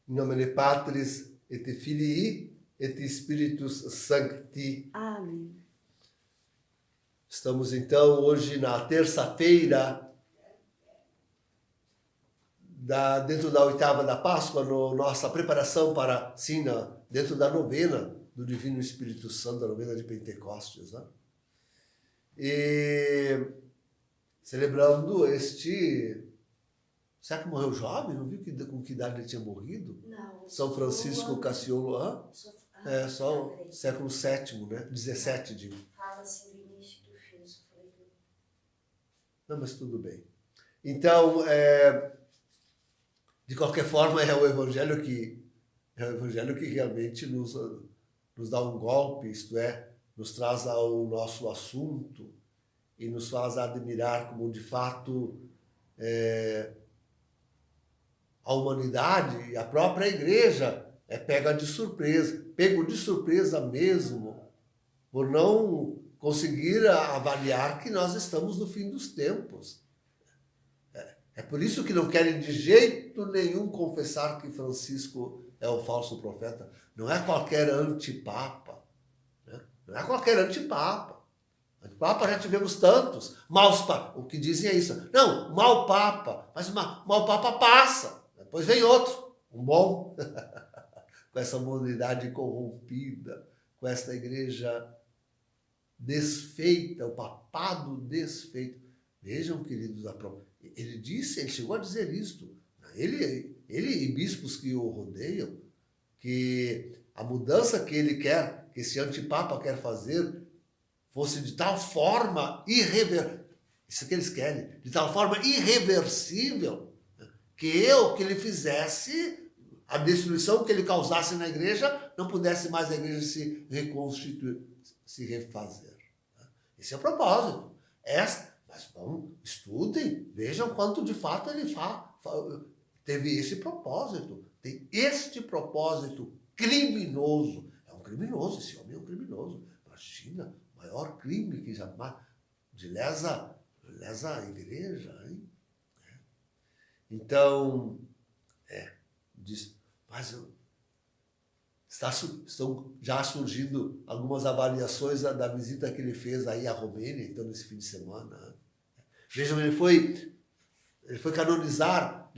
Em nome de Patris et Filii et Spiritus Sancti. Amém. Estamos então hoje na terça-feira, dentro da oitava da Páscoa, nossa preparação para, sim, dentro da novena do Divino Espírito Santo, da novena de Pentecostes, né? E celebrando será que morreu jovem? Não viu com que idade ele tinha morrido? Não. São Francisco Cassiolo, só o século VII, né? 17, digo. Fala assim do início do filme, só falei tudo. Não, mas tudo bem. Então, de qualquer forma, é o Evangelho que realmente nos dá um golpe, isto é, nos traz ao nosso assunto e nos faz admirar como, de fato, a humanidade e a própria igreja pego de surpresa mesmo, por não conseguir avaliar que nós estamos no fim dos tempos. É por isso que não querem de jeito nenhum confessar que Francisco é o falso profeta. Não é qualquer antipapa. Né? Não é qualquer antipapa. Antipapa já tivemos tantos. Maus papas. O que dizem é isso. Não, mau papa. Mas mau papa passa. Depois vem outro. Um bom. Com essa humanidade corrompida. Com essa igreja desfeita. O papado desfeito. Vejam, queridos, ele chegou a dizer isto. Ele e bispos que o rodeiam, que a mudança que ele quer, que esse antipapa quer fazer, fosse de tal forma isso que eles querem, de tal forma irreversível, que ele fizesse a destruição que ele causasse na igreja, não pudesse mais a igreja se reconstituir, se refazer. Esse é o propósito. Mas vamos, estudem, vejam quanto de fato ele teve esse propósito. Tem este propósito criminoso. É um criminoso, esse homem é um criminoso. Imagina, o maior crime que jamais lesa a igreja. Hein? Então, estão já surgindo algumas avaliações da visita que ele fez aí à Romênia, então, nesse fim de semana. Vejam, ele foi canonizar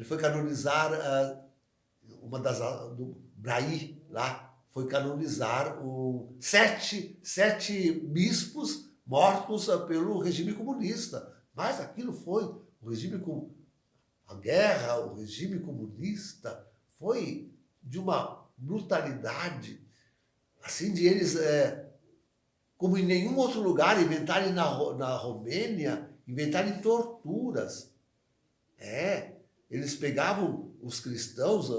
uma do Braí lá, foi canonizar sete bispos mortos pelo regime comunista. Mas aquilo foi a guerra, o regime comunista foi de uma brutalidade, assim, de eles, como em nenhum outro lugar, inventarem na Romênia, inventarem torturas. Eles pegavam os cristãos,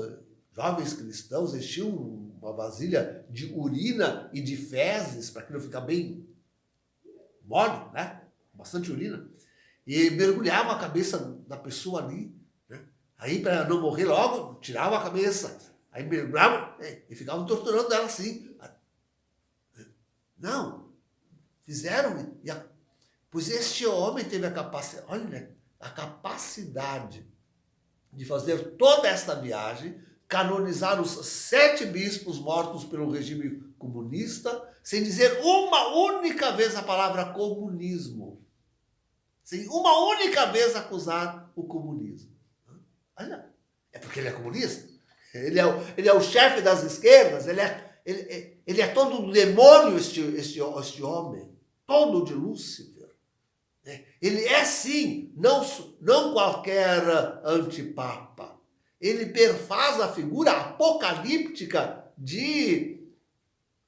jovens cristãos, enchiam uma vasilha de urina e de fezes, para aquilo ficar bem mole, né? Bastante urina, e mergulhavam a cabeça da pessoa ali, né? Aí, para não morrer logo, tiravam a cabeça, aí mergulhavam e ficavam torturando ela assim. Não, fizeram, pois este homem teve a capacidade, olha, a capacidade de fazer toda esta viagem, canonizar os 7 bispos mortos pelo regime comunista, sem dizer uma única vez a palavra comunismo. Sem uma única vez acusar o comunismo. Olha, é porque ele é comunista? Ele é o chefe das esquerdas? Ele é todo um demônio, este homem, todo de Lúcifer. Ele é, sim, não qualquer antipapa. Ele perfaz a figura apocalíptica de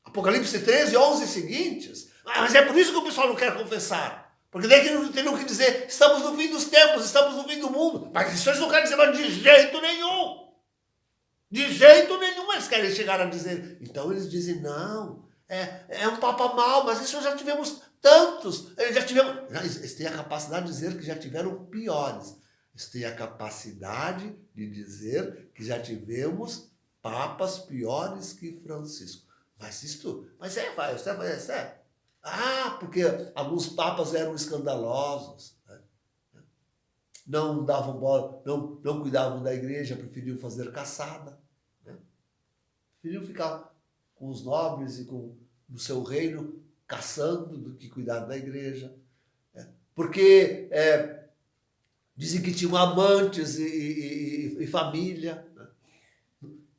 Apocalipse 13, 11 seguintes. Mas é por isso que o pessoal não quer confessar. Porque daí tem que dizer, estamos no fim dos tempos, estamos no fim do mundo. Mas isso eles não querem dizer, mas de jeito nenhum. De jeito nenhum eles querem chegar a dizer. Então eles dizem, não, é um papa mau, mas isso já tivemos tantos. Eles têm a capacidade de dizer que já tiveram piores. Eles têm a capacidade de dizer que já tivemos papas piores que Francisco. Mas é. Porque alguns papas eram escandalosos, né? Não davam bola, não cuidavam da igreja, preferiam fazer caçada, né? Preferiram ficar com os nobres e com o seu reino, caçando, do que cuidar da igreja. Porque dizem que tinham amantes e família. Né?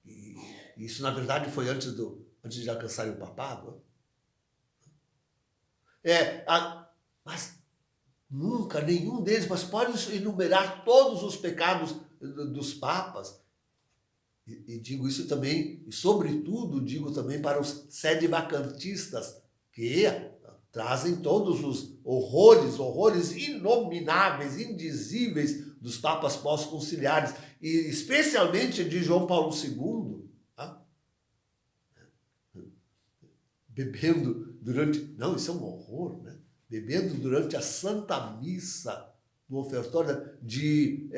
E isso, na verdade, foi antes de alcançarem o papado. Mas nunca, nenhum deles, mas pode enumerar todos os pecados dos papas. E digo isso também, e sobretudo digo também para os sedevacantistas, que trazem todos os horrores inomináveis, indizíveis dos papas pós-conciliares, e especialmente de João Paulo II, tá? Bebendo durante... Não, isso é um horror, né? Bebendo durante a Santa Missa, no ofertório de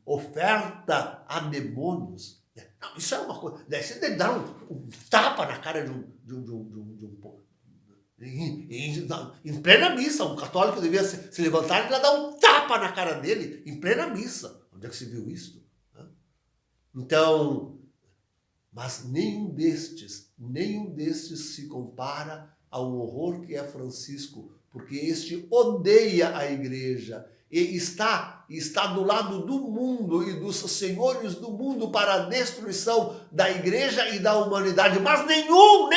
oferta a demônios. Não, isso é uma coisa... Você deve dar um tapa na cara de um em plena missa. Um católico devia se levantar e dar um tapa na cara dele em plena missa. Onde é que se viu isso? Então, mas nenhum destes se compara ao horror que é Francisco, porque este odeia a igreja e está do lado do mundo e dos senhores do mundo para a destruição da igreja e da humanidade. Mas nenhum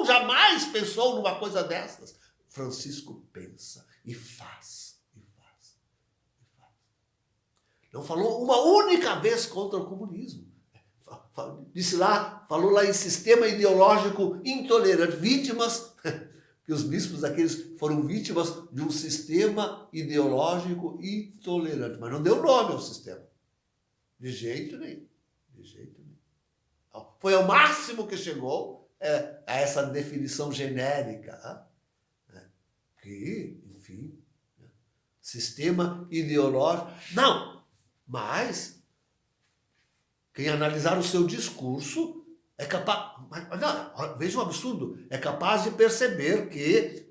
jamais pensou numa coisa dessas. Francisco pensa e faz. Não falou uma única vez contra o comunismo. Falou lá em sistema ideológico intolerante, vítimas, que os bispos aqueles foram vítimas de um sistema ideológico intolerante, mas não deu nome ao sistema. De jeito nenhum. Foi ao máximo que chegou a essa definição genérica, que, enfim, sistema ideológico. Não, mas quem analisar o seu discurso é capaz... Veja um absurdo. É capaz de perceber que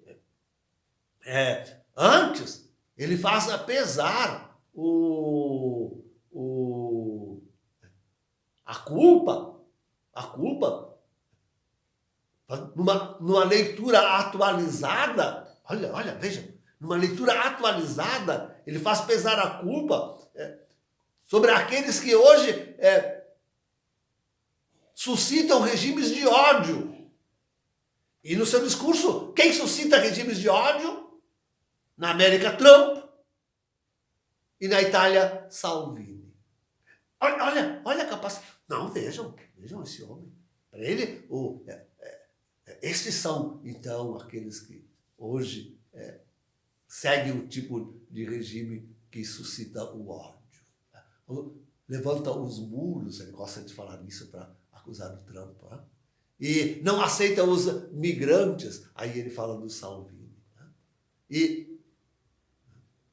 antes ele faz pesar a culpa numa leitura atualizada. Olha, veja. Numa leitura atualizada, ele faz pesar a culpa sobre aqueles que hoje suscitam regimes de ódio. E no seu discurso, quem suscita regimes de ódio? Na América, Trump. E na Itália, Salvini. Olha a capacidade. Não, vejam esse homem. Para ele, estes são, então, aqueles que hoje seguem o tipo de regime que suscita o ódio. Levanta os muros, ele gosta de falar nisso para acusar o Trump. E não aceita os migrantes, aí ele fala do Salvini. E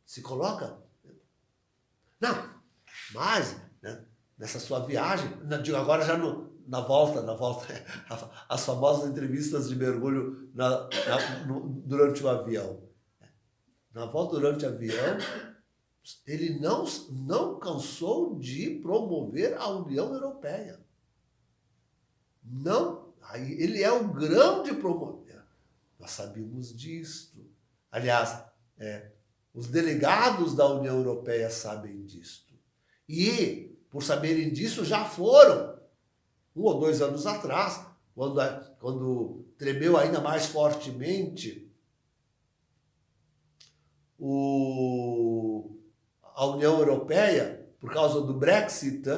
se coloca... Não, mas nessa sua viagem, agora já na volta, as famosas entrevistas de mergulho durante o avião. Na volta durante o avião, ele não cansou de promover a União Europeia. Não, aí ele é um grande promotor. Nós sabíamos disto. Aliás, os delegados da União Europeia sabem disto. E, por saberem disso, já foram, 1 ou 2 anos atrás, quando tremeu ainda mais fortemente a União Europeia, por causa do Brexit,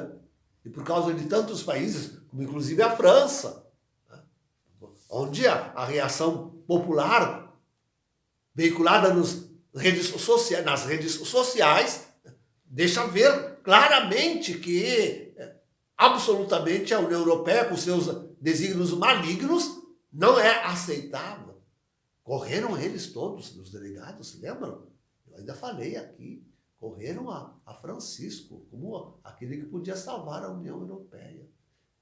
e por causa de tantos países, como inclusive a França, onde a reação popular veiculada nas redes sociais deixa ver claramente que absolutamente a União Europeia, com seus desígnios malignos, não é aceitável. Correram eles todos, os delegados, se lembram? Eu ainda falei aqui. Correram a Francisco como aquele que podia salvar a União Europeia.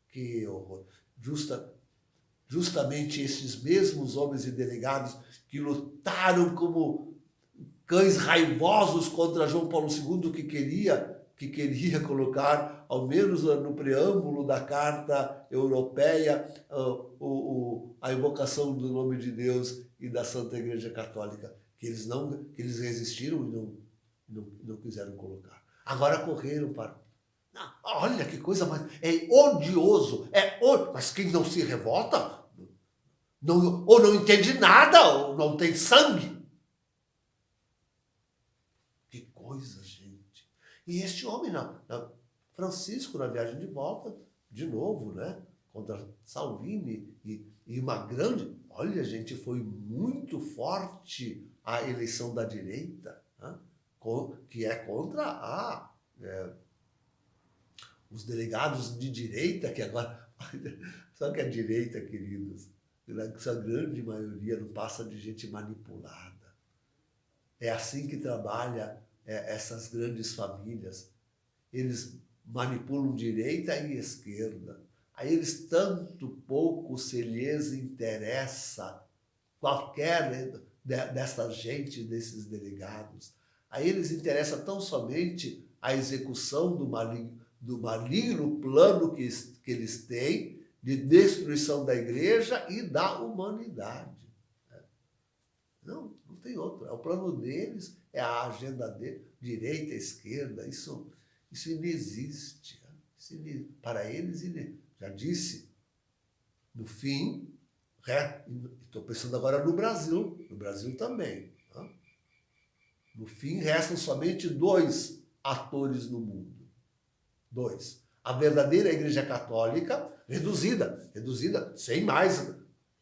Que horror. Justamente esses mesmos homens e delegados que lutaram como cães raivosos contra João Paulo II, que queria que queria colocar, ao menos no preâmbulo da Carta Europeia, a invocação do nome de Deus e da Santa Igreja Católica, que eles resistiram e não quiseram colocar. Agora correram para... Não, olha que coisa mais... É odioso, mas quem não se revolta, ou não entende nada, ou não tem sangue. Que coisa, gente. E este homem, Francisco, na viagem de volta, de novo, né? Contra Salvini e uma grande... Olha, gente, foi muito forte a eleição da direita, né? Que é contra os delegados de direita, que agora... Só que a direita, queridos, essa grande maioria não passa de gente manipulada. É assim que trabalha essas grandes famílias. Eles manipulam direita e esquerda. A eles tanto pouco se lhes interessa qualquer dessa gente, desses delegados. A eles interessa tão somente a execução do maligno plano que eles têm de destruição da igreja e da humanidade. Não tem outro. É o plano deles, é a agenda deles, direita, esquerda, isso inexiste. Para eles, já disse, no fim, estou pensando agora no Brasil também. Né? No fim, restam somente 2 atores no mundo. 2. A verdadeira Igreja Católica, reduzida, sem mais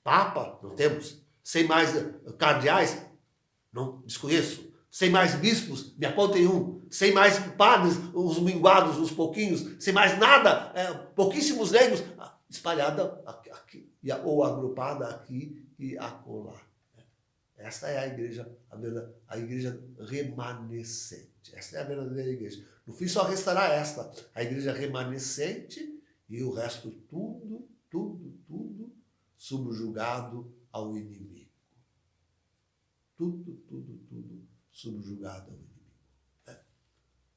Papa, não temos, sem mais cardeais, não desconheço, sem mais bispos, me apontem um, sem mais padres, os minguados, uns pouquinhos, sem mais nada, pouquíssimos leigos, espalhada aqui, ou agrupada aqui e acolá. Esta é a igreja, a igreja remanescente. Esta é a verdadeira igreja. No fim só restará esta, a igreja remanescente, e o resto tudo subjugado ao inimigo. Tudo subjugado ao inimigo.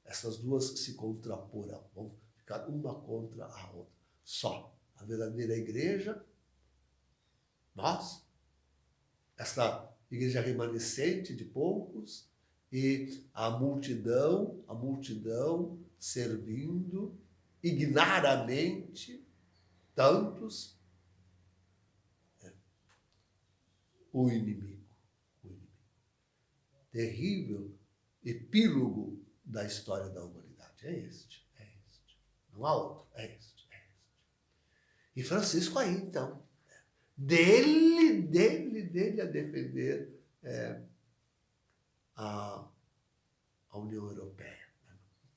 Essas duas se contraporão, vão ficar uma contra a outra. Só a verdadeira igreja, nós, essa igreja remanescente de poucos, e a multidão servindo ignaramente tantos, o inimigo. Terrível epílogo da história da humanidade. É este. Não há outro. É este. E Francisco aí, então, dele a defender a União Europeia.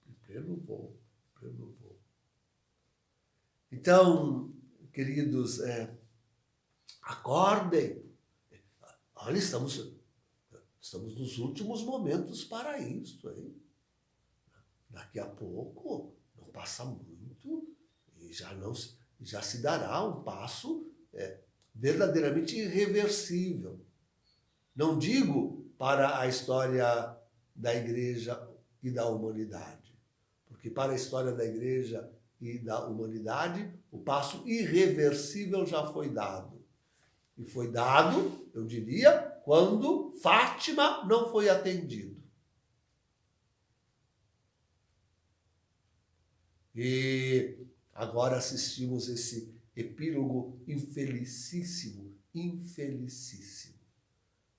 Em pleno voo. Então, queridos, acordem. Olha, estamos nos últimos momentos para isso, hein? Daqui a pouco, não passa muito, e já se dará um passo verdadeiramente irreversível. Não digo para a história da igreja e da humanidade, porque para a história da igreja e da humanidade, o passo irreversível já foi dado. E foi dado, eu diria, quando Fátima não foi atendido. E agora assistimos esse epílogo infelicíssimo.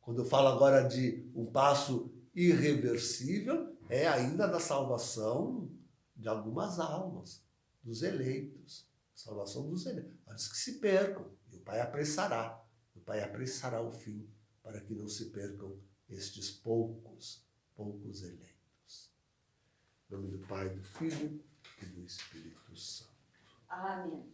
Quando eu falo agora de um passo irreversível, é ainda da salvação de algumas almas, dos eleitos. Salvação dos eleitos. Antes que se percam. E o Pai apressará. O Pai apressará o fim para que não se percam estes poucos eleitos. Em nome do Pai, do Filho e do Espírito Santo. Amém.